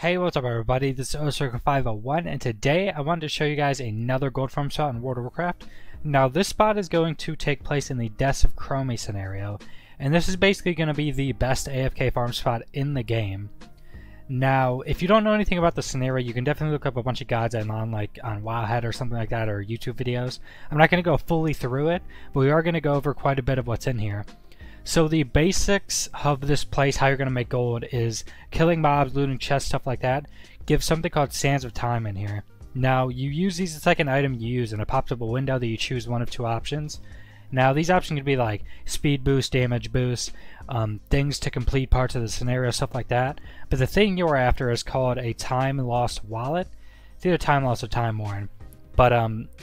Hey, what's up everybody, this is Circle501 and today I wanted to show you guys another gold farm spot in World of Warcraft. Now this spot is going to take place in the Deaths of Chromie scenario, and this is basically going to be the best AFK farm spot in the game. Now if you don't know anything about the scenario, you can definitely look up a bunch of guides on Wowhead or something like that, or YouTube videos. I'm not going to go fully through it, but we are going to go over quite a bit of what's in here. So the basics of this place, how you're going to make gold, is killing mobs, looting chests, stuff like that. Give something called Sands of Time in here. Now you use these, it's like an item you use, and it pops up a window that you choose one of two options. Now these options can be like speed boost, damage boost, things to complete parts of the scenario, stuff like that. But the thing you're after is called a time lost wallet. It's either time lost or time worn. But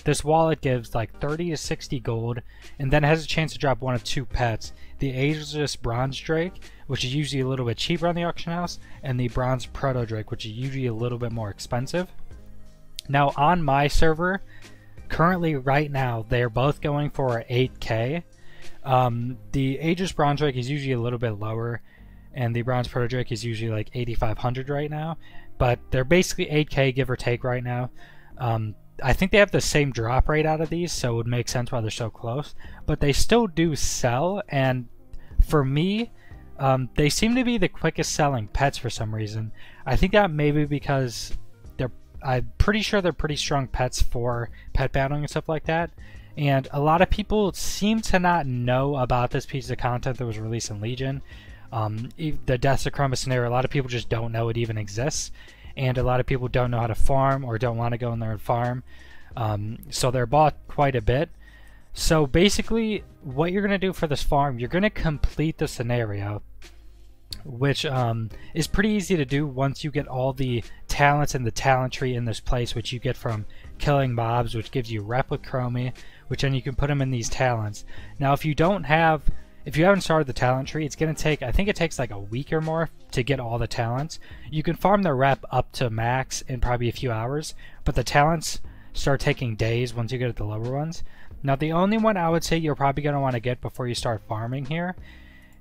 this wallet gives like 30 to 60 gold, and then it has a chance to drop one of two pets. The Ageless Bronze Drake, which is usually a little bit cheaper on the auction house, and the Bronze Proto Drake, which is usually a little bit more expensive. Now on my server, currently right now, they're both going for 8k. The Ageless Bronze Drake is usually a little bit lower, and the Bronze Proto Drake is usually like 8,500 right now. But they're basically 8k give or take right now. I think they have the same drop rate out of these, so it would make sense why they're so close. But they still do sell, and for me, they seem to be the quickest selling pets for some reason. I think that maybe because I'm pretty sure they're pretty strong pets for pet battling and stuff like that. And a lot of people seem to not know about this piece of content that was released in Legion. The Deaths of Chromie scenario, a lot of people just don't know it even exists. And a lot of people don't know how to farm or don't want to go in there and farm. So they're bought quite a bit. So basically, what you're going to do for this farm, you're going to complete the scenario, which is pretty easy to do once you get all the talents and the talent tree in this place, which you get from killing mobs, which gives you rep with Chromie, which then you can put them in these talents. Now, if you haven't started the talent tree, it's going to take, I think it takes like a week or more to get all the talents. You can farm the rep up to max in probably a few hours, but the talents start taking days once you get at the lower ones. Now the only one I would say you're probably going to want to get before you start farming here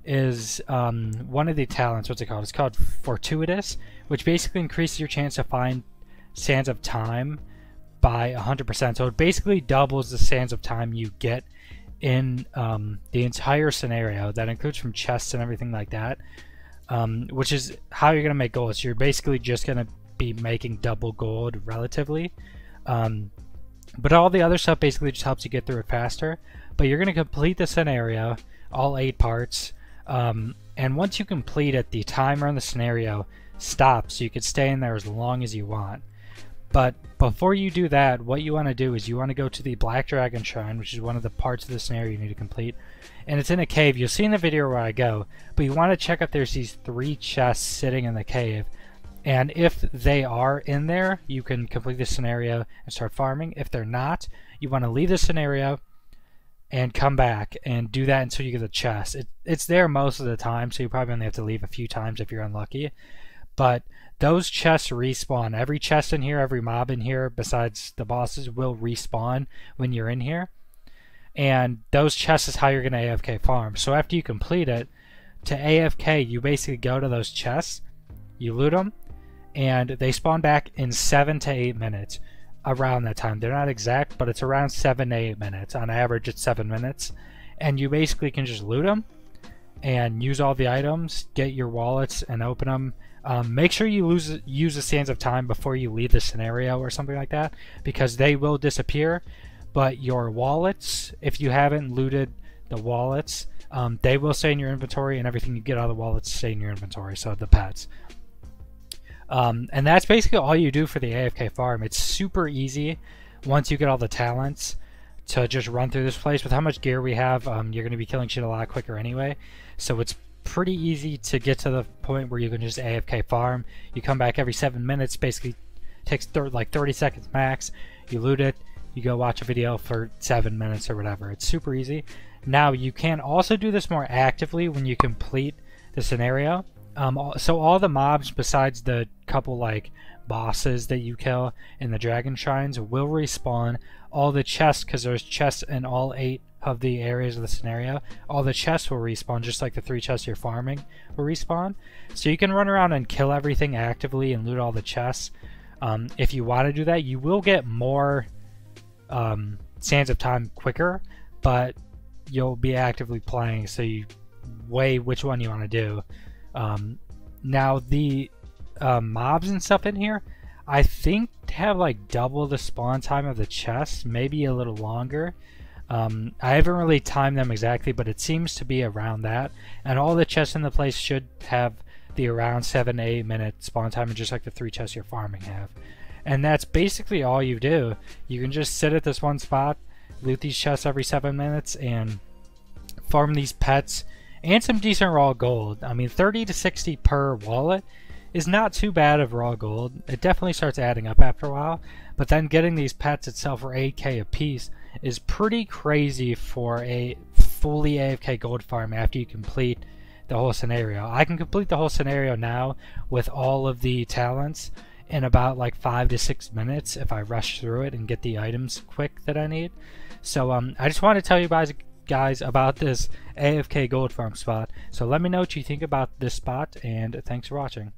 is one of the talents. What's it called? It's called Fortuitous, which basically increases your chance to find Sands of Time by 100%. So it basically doubles the Sands of Time you get in the entire scenario. That includes from chests and everything like that, which is how you're going to make gold. So you're basically just going to be making double gold relatively, but all the other stuff basically just helps you get through it faster. But you're going to complete the scenario, all 8 parts, and once you complete it, the timer in the scenario stops, so you can stay in there as long as you want. But before you do that, what you want to do is you want to go to the Black Dragon Shrine, which is one of the parts of the scenario you need to complete. And it's in a cave. You'll see in the video where I go. But you want to check if there's these 3 chests sitting in the cave. And if they are in there, you can complete the scenario and start farming. If they're not, you want to leave the scenario and come back and do that until you get the chest. It's there most of the time, so you probably only have to leave a few times if you're unlucky. But those chests respawn. Every chest in here, every mob in here, besides the bosses, will respawn when you're in here. And those chests is how you're going to AFK farm. So after you complete it, to AFK, you basically go to those chests, you loot them, and they spawn back in 7 to 8 minutes. Around that time. They're not exact, but it's around 7 to 8 minutes. On average, it's 7 minutes. And you basically can just loot them and use all the items, get your wallets, and open them. Make sure you use the Sands of Time before you leave the scenario or something like that, because they will disappear. But your wallets, if you haven't looted the wallets, they will stay in your inventory, and everything you get out of the wallets stay in your inventory, so the pets. And that's basically all you do for the AFK farm. It's super easy once you get all the talents to just run through this place. With how much gear we have, you're going to be killing shit a lot quicker anyway. So it's pretty easy to get to the point where you can just AFK farm. You come back every 7 minutes, basically takes like 30 seconds max. You loot it, you go watch a video for 7 minutes or whatever. It's super easy. Now you can also do this more actively when you complete the scenario. So all the mobs besides the couple like bosses that you kill in the dragon shrines will respawn. All the chests, because there's chests in all 8 of the areas of the scenario, all the chests will respawn, just like the 3 chests you're farming will respawn. So you can run around and kill everything actively and loot all the chests. If you want to do that, you will get more sands of time quicker, but you'll be actively playing, so you weigh which one you want to do. Now the mobs and stuff in here, I think have like double the spawn time of the chests, maybe a little longer. I haven't really timed them exactly, but it seems to be around that. And all the chests in the place should have the around 7 to 8 minute spawn time, just like the 3 chests you're farming have. And that's basically all you do. You can just sit at this one spot, loot these chests every 7 minutes, and farm these pets and some decent raw gold. I mean, 30 to 60 per wallet is not too bad of raw gold. It definitely starts adding up after a while, but then getting these pets itself for 8k a piece is pretty crazy for a fully AFK gold farm after you complete the whole scenario. I can complete the whole scenario now with all of the talents in about like 5 to 6 minutes if I rush through it and get the items quick that I need. So I just want to tell you guys about this AFK gold farm spot. So let me know what you think about this spot, and thanks for watching.